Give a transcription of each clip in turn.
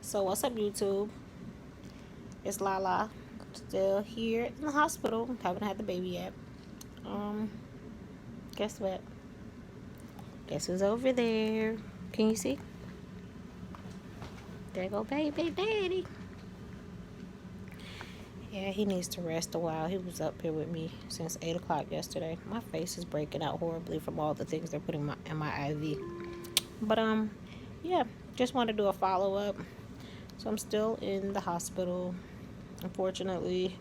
So what's up, YouTube? It's Lala, still here in the hospital. Haven't had the baby yet. Um, guess what? Guess who's over there? Can you see? There go baby daddy. Yeah, he needs to rest a while. He was up here with me since 8 o'clock yesterday. My face is breaking out horribly from all the things they're putting in my IV. But yeah, just want to do a follow up. So I'm still in the hospital. Unfortunately,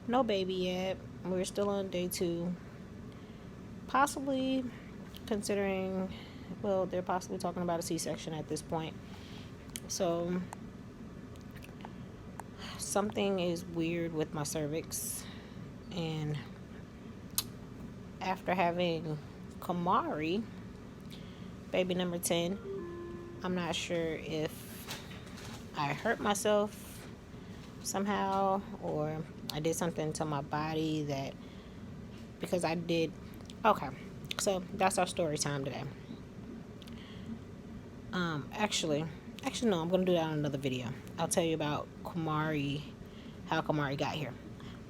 no baby yet. We're still on day 2. Possibly considering, well, they're possibly talking about a C-section at this point. So something is weird with my cervix, and after having Kamari, baby number 10, I'm not sure if I hurt myself somehow or I did something to my body that, because I did. Okay, so that's our story time today. Actually no, I'm gonna do that on another video. I'll tell you about Kamari, how Kamari got here.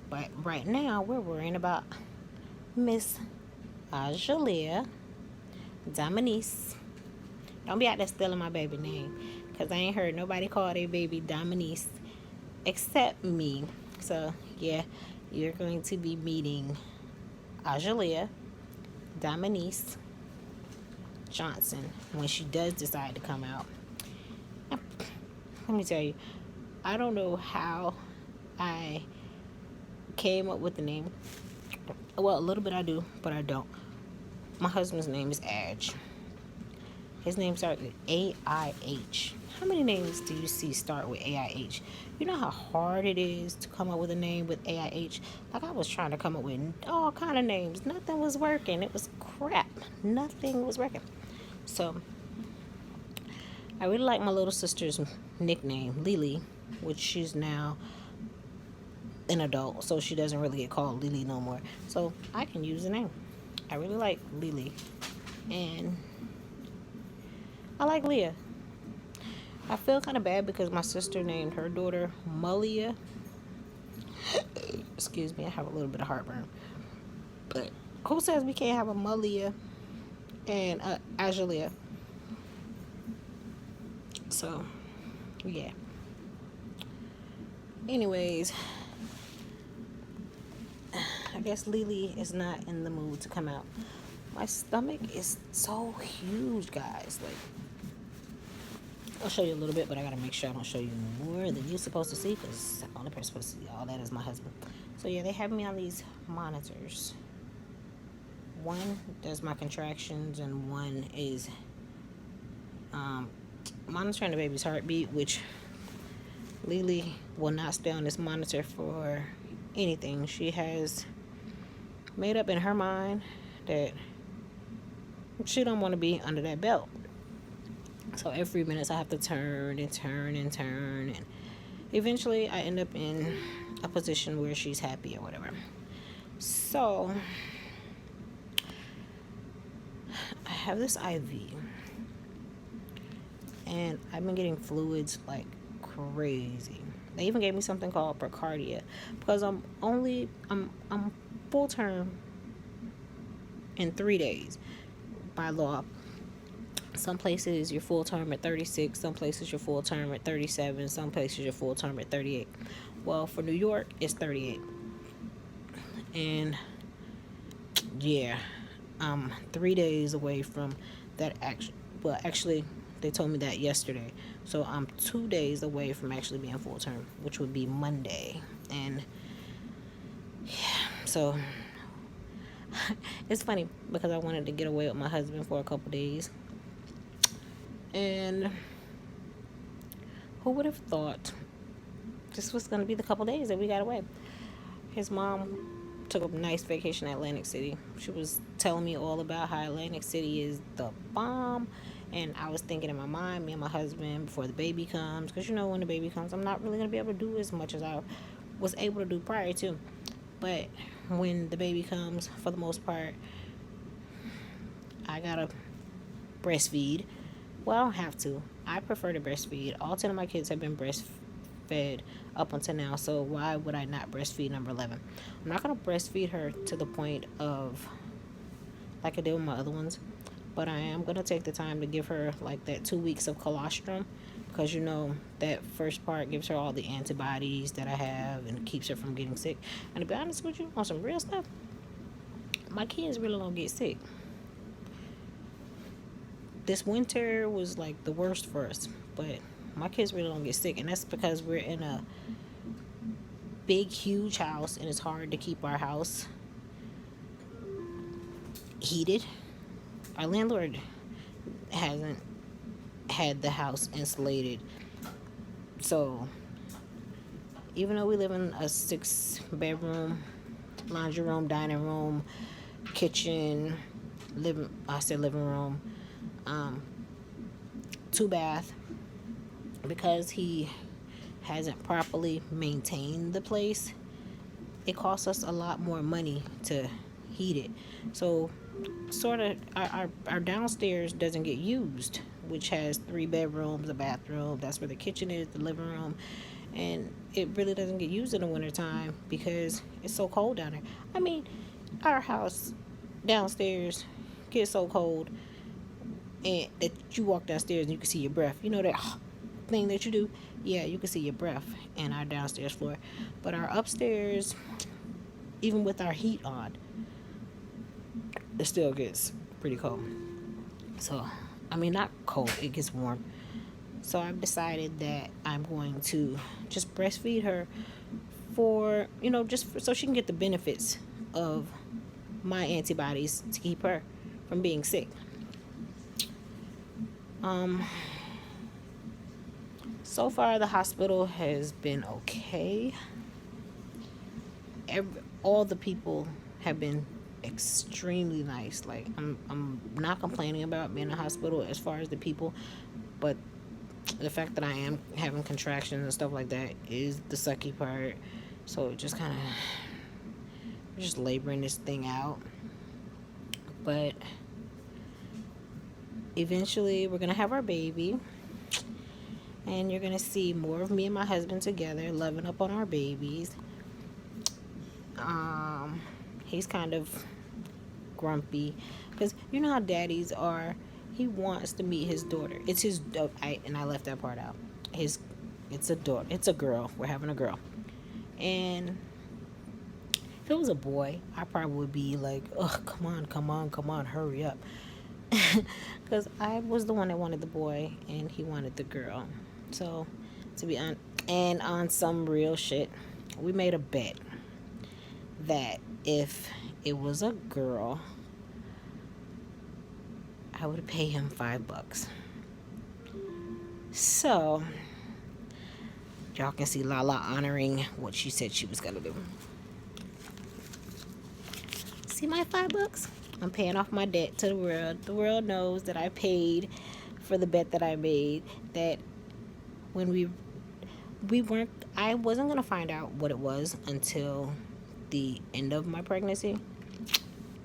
But right now we're worrying about Miss Ajalia Dominice. Don't be out there stealing my baby name, because I ain't heard nobody call their baby Dominice except me. So yeah, you're going to be meeting Ajalia Dominice Johnson when she does decide to come out. Let me tell you, I don't know how I came up with the name. Well, a little bit I do, but I don't. My husband's name is Adge. His name starts with A-I-H. How many names do you see start with A-I-H? You know how hard it is to come up with a name with A-I-H? Like, I was trying to come up with all kind of names. Nothing was working. It was crap. Nothing was working. So I really like my little sister's nickname, Lily, which she's now an adult, so she doesn't really get called Lily no more. So I can use the name. I really like Lily. And I like Leah. I feel kind of bad because my sister named her daughter Malia. Excuse me, I have a little bit of heartburn. But who says we can't have a Malia and Ajalia? So, yeah. Anyways, I guess Lily is not in the mood to come out. My stomach is so huge, guys. Like, I'll show you a little bit, but I gotta make sure I don't show you more than you're supposed to see, because the only person supposed to see all that is my husband. So yeah, they have me on these monitors. One does my contractions, and one is monitoring the baby's heartbeat, which Lily will not stay on this monitor for anything. She has made up in her mind that she don't want to be under that belt. So every few minutes I have to turn and turn and turn, and eventually I end up in a position where she's happy or whatever. So I have this IV, and I've been getting fluids like crazy. They even gave me something called Precardia, because I'm full term in 3 days by law. Some places you're full term at 36, some places you're full term at 37, some places you're full term at 38. Well, for New York, it's 38. And yeah, I'm 3 days away from that actually, they told me that yesterday. So I'm 2 days away from actually being full term, which would be Monday. And yeah, so it's funny because I wanted to get away with my husband for a couple days. And who would have thought this was going to be the couple days that we got away? His mom took a nice vacation at Atlantic City. She was telling me all about how Atlantic City is the bomb. And I was thinking in my mind, me and my husband, before the baby comes, because you know when the baby comes, I'm not really going to be able to do as much as I was able to do prior to. But when the baby comes, for the most part, I got to breastfeed. Well, I don't have to, I prefer to breastfeed. All 10 of my kids have been breastfed up until now, so why would I not breastfeed number 11? I'm not going to breastfeed her to the point of like I did with my other ones, but I am going to take the time to give her like that 2 weeks of colostrum, because you know that first part gives her all the antibodies that I have and keeps her from getting sick. And to be honest with you, on some real stuff, my kids really don't get sick. This winter was like the worst for us, but my kids really don't get sick, and that's because we're in a big, huge house, and it's hard to keep our house heated. Our landlord hasn't had the house insulated, so even though we live in a 6-bedroom, laundry room, dining room, kitchen, living room, 2 bath, because he hasn't properly maintained the place, it costs us a lot more money to heat it. So sort of our downstairs doesn't get used, which has 3 bedrooms, a bathroom. That's where the kitchen is, the living room, and it really doesn't get used in the wintertime because it's so cold down there. I mean, our house downstairs gets so cold and that you walk downstairs and you can see your breath. You know that thing that you do? Yeah, you can see your breath in our downstairs floor. But our upstairs, even with our heat on, it still gets pretty cold. So, I mean, not cold, it gets warm. So I've decided that I'm going to just breastfeed her for, so she can get the benefits of my antibodies to keep her from being sick. So far the hospital has been okay. All the people have been extremely nice. Like, I'm not complaining about being in a hospital as far as the people, but the fact that I am having contractions and stuff like that is the sucky part. So it just kind of just laboring this thing out. But eventually we're gonna have our baby, and you're gonna see more of me and my husband together loving up on our babies. He's kind of grumpy because you know how daddies are. He wants to meet his daughter. It's his and I left that part out. It's a daughter. It's a girl. We're having a girl. And if it was a boy, I probably would be like, "Oh, come on, hurry up," because I was the one that wanted the boy and he wanted the girl. So, to be honest, and on some real shit, we made a bet that if it was a girl, I would pay him $5. So, y'all can see Lala honoring what she said she was gonna do. See my $5? I'm paying off my debt to the world. The world knows that I paid for the bet that I made. That when I wasn't gonna find out what it was until the end of my pregnancy,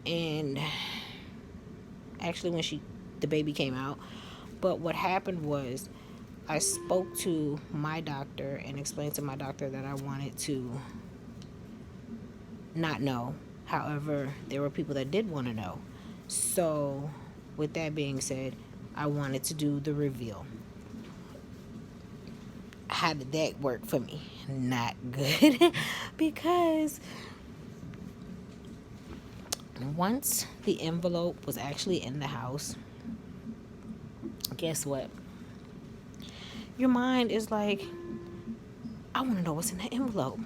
and actually when the baby came out. But what happened was I spoke to my doctor and explained to my doctor that I wanted to not know. However, there were people that did want to know. So with that being said, I wanted to do the reveal. How did that work for me? Not good. Because once the envelope was actually in the house, guess what? Your mind is like, I want to know what's in that envelope.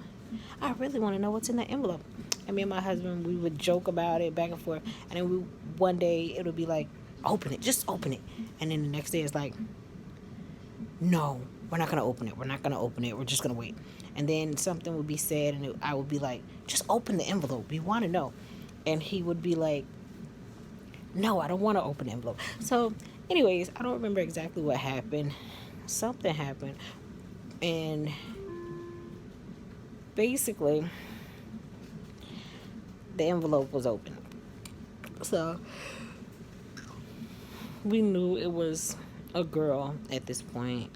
I really want to know what's in that envelope. And me and my husband, we would joke about it back and forth. And then one day it would be like, open it, just open it. And then the next day it's like, no, we're not going to open it. We're not going to open it. We're just going to wait. And then something would be said and I would be like, just open the envelope. We want to know. And he would be like, no, I don't want to open the envelope. So anyways, I don't remember exactly what happened. Something happened. And basically, the envelope was open. So we knew it was a girl at this point.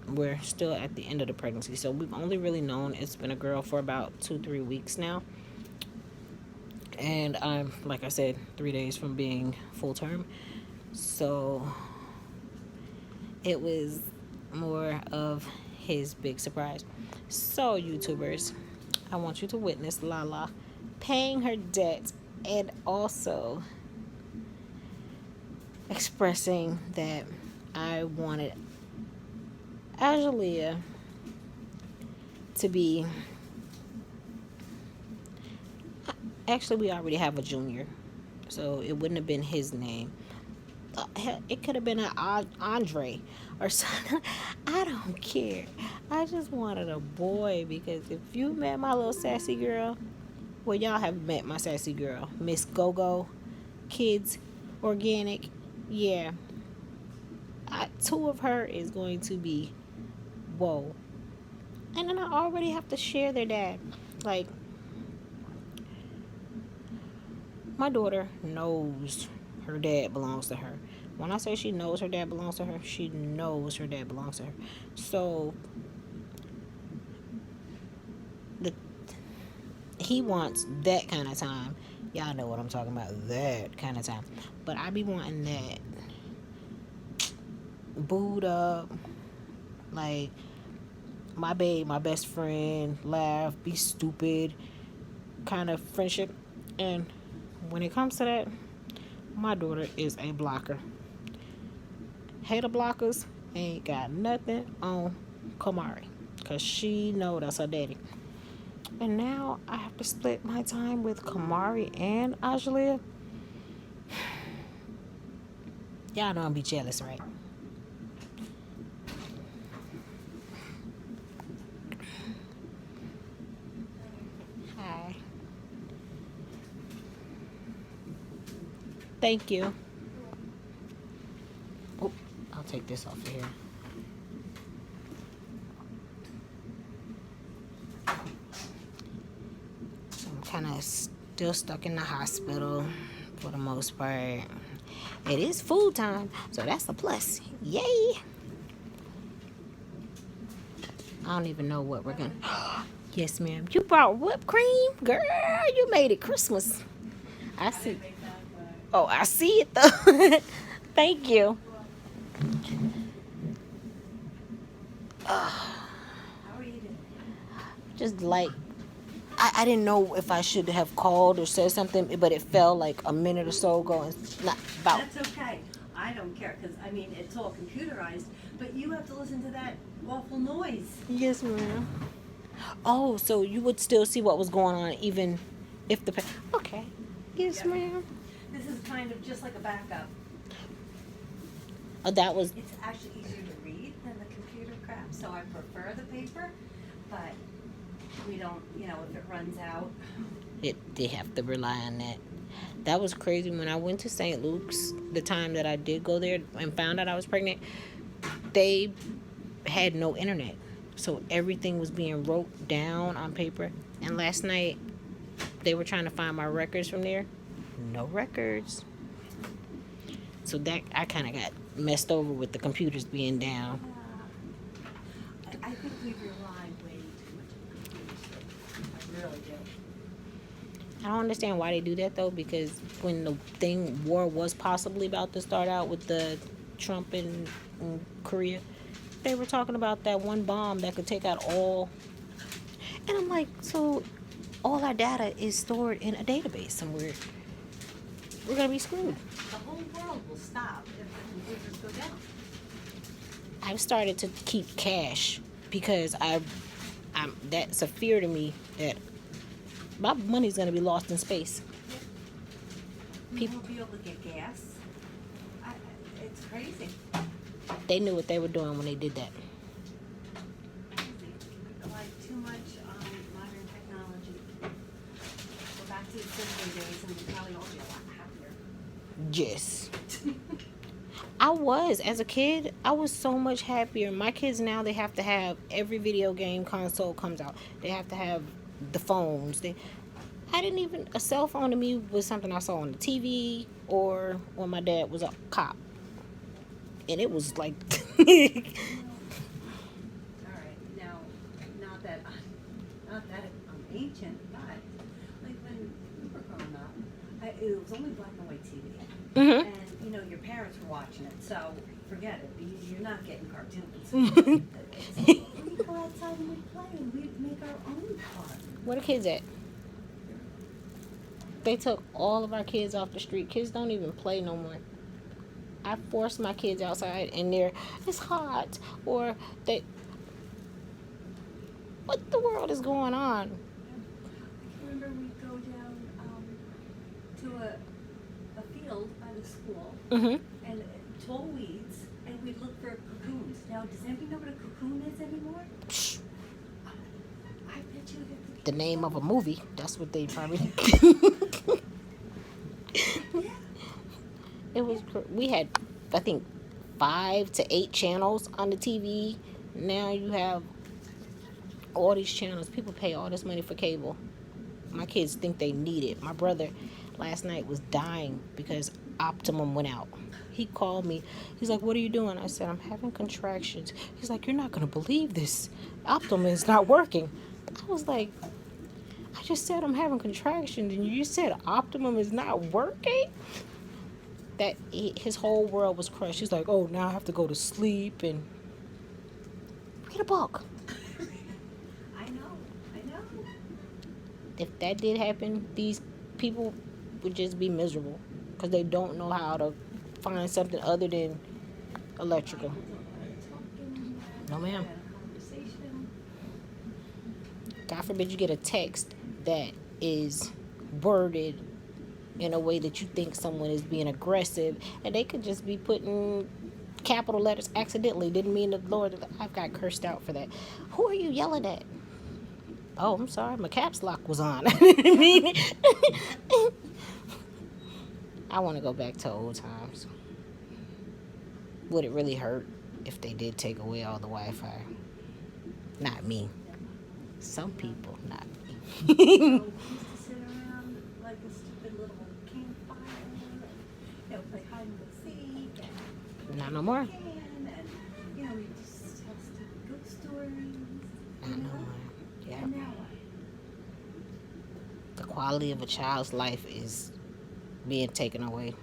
We're still at the end of the pregnancy, so we've only really known it's been a girl for about 2-3 weeks now. And I'm, like I said, 3 days from being full term. So it was more of his big surprise. So, YouTubers, I want you to witness Lala paying her debt and also expressing that I wanted Azalia to be. Actually, we already have a junior, so it wouldn't have been his name. It could have been an Andre or something. I don't care. I just wanted a boy, because if you met my little sassy girl, well, y'all have met my sassy girl, Miss Go-Go Kids Organic. Yeah. Two of her is going to be whoa. And then I already have to share their dad. Like, my daughter knows her dad belongs to her. When I say she knows her dad belongs to her, she knows her dad belongs to her. So he wants that kind of time. Y'all know what I'm talking about. That kind of time. But I be wanting that booed up, like, my babe, my best friend, laugh, be stupid kind of friendship. And when it comes to that, my daughter is a blocker. Hater blockers ain't got nothing on Kamari, because she know that's her daddy. And now I have to split my time with Kamari and Azalia. Y'all know I'm be jealous, right? Hi. Thank you. Oh, I'll take this off of here. I'm kind of still stuck in the hospital for the most part. It is food time, so that's a plus. Yay! I don't even know what we're gonna. Yes, ma'am. You brought whipped cream, girl. You made it Christmas. I see. Oh, I see it though. Thank you. Just like, I didn't know if I should have called or said something, but it fell like a minute or so ago. And not about. That's okay. I don't care, because, I mean, it's all computerized, but you have to listen to that awful noise. Yes, ma'am. Oh, so you would still see what was going on even if the. Okay. Yes, Yep. ma'am. This is kind of just like a backup. Oh, that was. It's actually easier to read than the computer crap, so I prefer the paper, but we don't, if it runs out. They have to rely on that. That was crazy when I went to St. Luke's. The time that I did go there and found out I was pregnant, they had no internet, so everything was being wrote down on paper. And last night they were trying to find my records from there. No records. So that I kind of got messed over with the computers being down. I think we rely way too much on computers. I really do. I don't understand why they do that though, because when the war was possibly about to start out with the Trump and Korea, they were talking about that one bomb that could take out all. And I'm like, so all our data is stored in a database somewhere. We're gonna be screwed. The whole world will stop if the computers go down. I've started to keep cash because I'm that's a fear to me that my money's gonna be lost in space. People won't be able to get gas. It's crazy. They knew what they were doing when they did that. Crazy. We rely too much on modern technology. Go back to the simpler days and we'd probably all be a lot happier. Yes. I was, as a kid, I was so much happier. My kids now, they have to have every video game console comes out. They have to have the phones. A cell phone to me was something I saw on the TV or when my dad was a cop. and it was like All right, now, not that, not that I'm ancient, but like when we were growing up, it was only black and white TV. Mhm. And, your parents were watching it, so forget it. You're not getting cartoons. We'd go outside and we'd play and we'd make our own fun. Where the kids at? They took all of our kids off the street. Kids don't even play no more. I force my kids outside and it's hot, or they, what the world is going on? I remember we'd go down to a field by the school Mhm. and tall weeds, and we'd look for cocoons. Now, does anybody know what a cocoon is anymore? I bet you The name of a movie. That's what they probably. Yeah. It was. We had, I think, 5 to 8 channels on the TV. Now you have all these channels. People pay all this money for cable. My kids think they need it. My brother last night was dying because Optimum went out. He called me. He's like, "What are you doing?" I said, "I'm having contractions." He's like, "You're not gonna believe this. Optimum is not working." I was like, "I just said I'm having contractions, and you said Optimum is not working." His whole world was crushed. He's like, "Oh, now I have to go to sleep and read a book." I know. If that did happen, these people would just be miserable because they don't know how to find something other than electrical. No, ma'am. Conversation. God forbid you get a text that is worded in a way that you think someone is being aggressive, and they could just be putting capital letters accidentally. Didn't mean the Lord. I've got cursed out for that. Who are you yelling at? Oh, I'm sorry. My caps lock was on. I didn't mean it. I want to go back to old times. Would it really hurt if they did take away all the Wi-Fi? Not me. Some people, not me. We used to sit around like a stupid little campfire, and, play hide and go seek, and Not no more. and we just tell stupid ghost stories. Not no more. Yeah. And now what? The quality of a child's life is being taken away.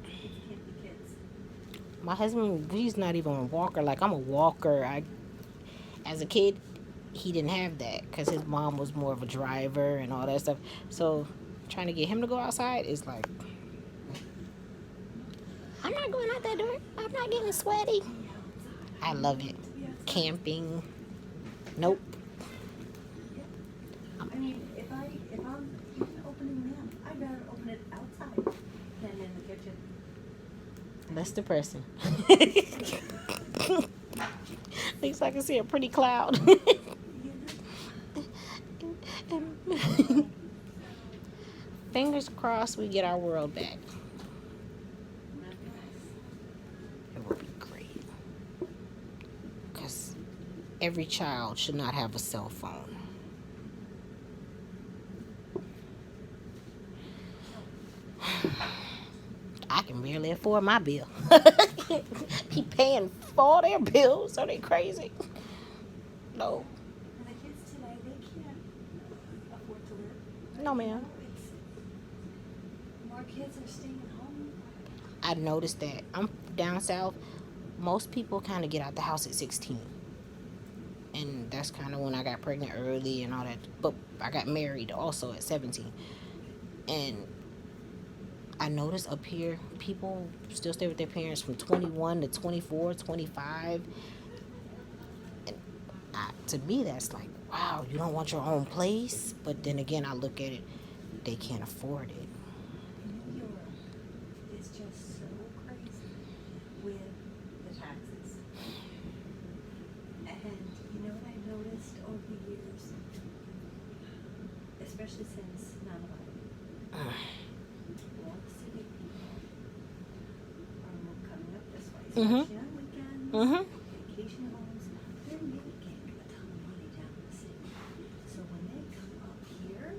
Kids can't be kids. My husband, he's not even a walker. Like, I'm a walker. As a kid, he didn't have that because his mom was more of a driver and all that stuff. So trying to get him to go outside is like, I'm not going out that door. I'm not getting sweaty. I love it. Camping. Nope. I mean, if I'm even opening them, I'd rather open it outside than in the kitchen. That's depressing. At least I can see a pretty cloud. Fingers crossed we get our world back. It would be great. Because every child should not have a cell phone. I can barely afford my bill. He paying for all their bills. Are they crazy? No. And the kids today, they can't afford to live. No, ma'am. More kids are staying at home. I noticed that. I'm down south. Most people kind of get out the house at 16. And that's kind of when I got pregnant early and all that. But I got married also at 17. And I noticed up here, people still stay with their parents from 21 to 24, 25. And to me, that's like, wow, you don't want your own place? But then again, I look at it, they can't afford it. New York is just so crazy with the taxes. And you know what I noticed over the years, especially since 9/11, New York City people are more coming up this way, especially on weekends, vacation homes. They're making a ton of money down in the city. So when they come up here,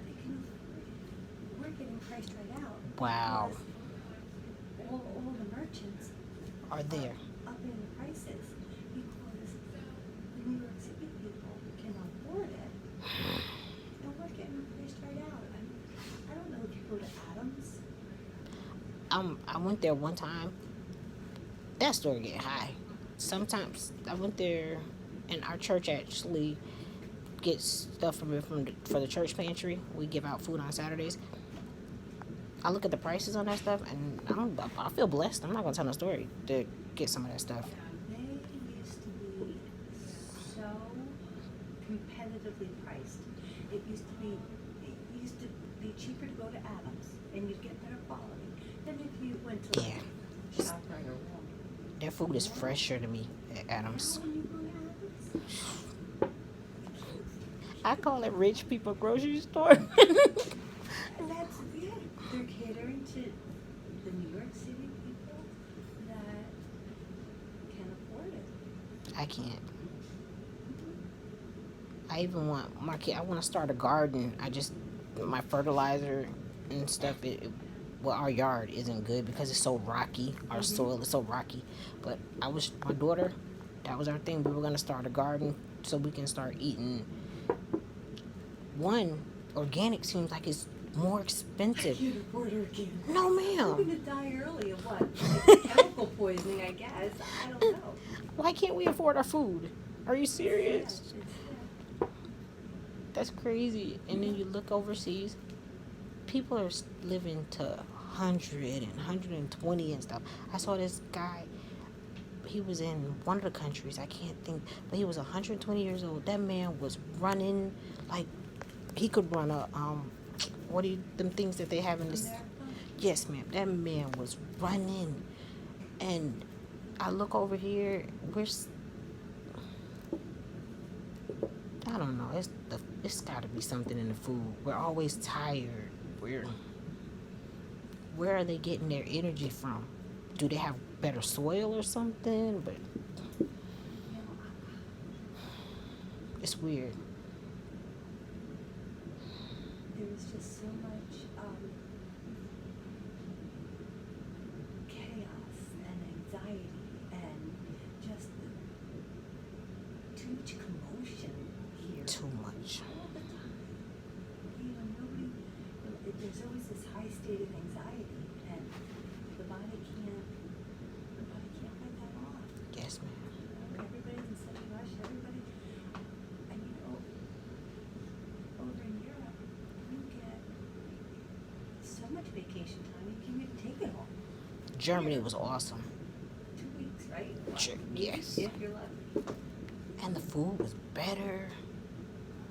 they can afford it. We're getting priced right out. Wow. Because are there. Up in prices because the New York City people can afford it, and we're getting priced right out. I don't know if you go to Adams. I went there one time. That store get high. Sometimes I went there, and our church actually gets stuff from it for the church pantry. We give out food on Saturdays. I look at the prices on that stuff, and I feel blessed. I'm not gonna tell no story to get some of that stuff. They used to be so competitively priced. It used to be cheaper to go to Adams, and you'd get better quality than if you went to like ShopRite or Walmart. Their food is fresher to me at Adams. When you go to Adams, I call it rich people grocery store. and that's yeah, they're catering to the New York City people that can afford it. I can't. I even want my kid. I want to start a garden. My fertilizer and stuff. Well, our yard isn't good because it's so rocky. Our soil is so rocky. But my daughter. That was our thing. We were gonna start a garden so we can start eating. One, organic seems like it's more expensive. I can't afford organic. No, ma'am. I'm gonna die early of what? Like chemical poisoning, I guess. I don't know. Why can't we afford our food? Are you serious? That's crazy. And then you look overseas, people are living to 100 and 120 and stuff. I saw this guy, he was in one of the countries, I can't think, but he was 120 years old. That man was running, like, he could run them things that they have in this. Yes, ma'am. That man was running. And I look over here, I don't know. It's got to be something in the food. We're always tired. Where are they getting their energy from? Do they have better soil or something? But it's weird. There's just so much chaos and anxiety and just too much commotion here. Too much. All the time. There's always this high state of anxiety, and the body can't fight that off. Yes, ma'am. Everybody's in such a rush. Everybody, and over in Europe, you get so much vacation time, you can't even take it home. Germany was awesome. 2 weeks, right? Sure, yes. If you're lucky. And the food was better.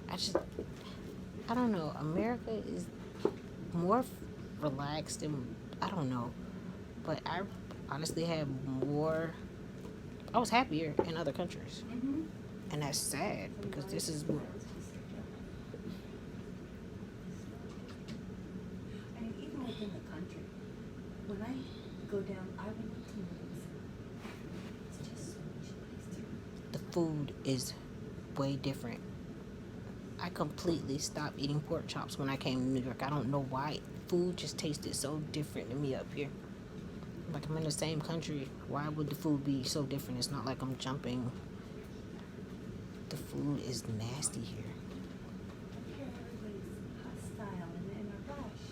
I don't know. America is more relaxed and I don't know. But I honestly had I was happier in other countries. Mm-hmm. And that's sad because this is And even within the country, when I go down, I went to Movies. It's just so much nicer. the food is way different. I completely stopped eating pork chops when I came to New York. I don't know why. Food just tasted so different to me up here. Like I'm in the same country. Why would the food be so different? It's not like I'm jumping. The food is nasty here. Up here, everybody's hostile and in a rush,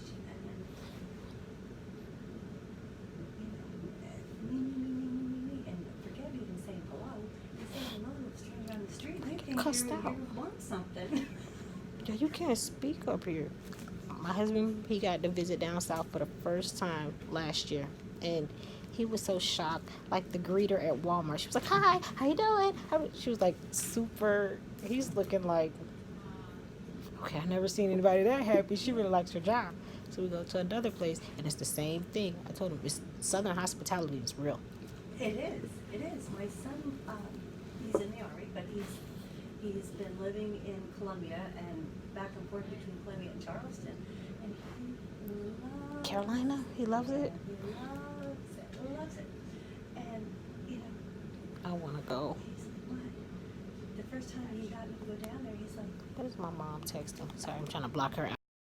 and me, and forget even saying hello. You say hello to a stranger on the street, and they think Cussed you out. want something. Yeah, you can't speak up here. My husband, he got to visit down south for the first time last year, and he was so shocked. Like the greeter at Walmart, she was like, "Hi, how you doing?" She was like super. He's looking like, okay, I never seen anybody that happy. She really likes her job. So we go to another place, and it's the same thing. I told him, it's Southern hospitality is real. It is. It is. My son, he's in the Army, but he's been living in Columbia and back and forth between Columbia and Charleston, and he loves Carolina, he loves it. He loves it. And I want to go. he's like, what? The first time he got me to go down there, he's like, That is my mom texting. Sorry, I'm trying to block her out.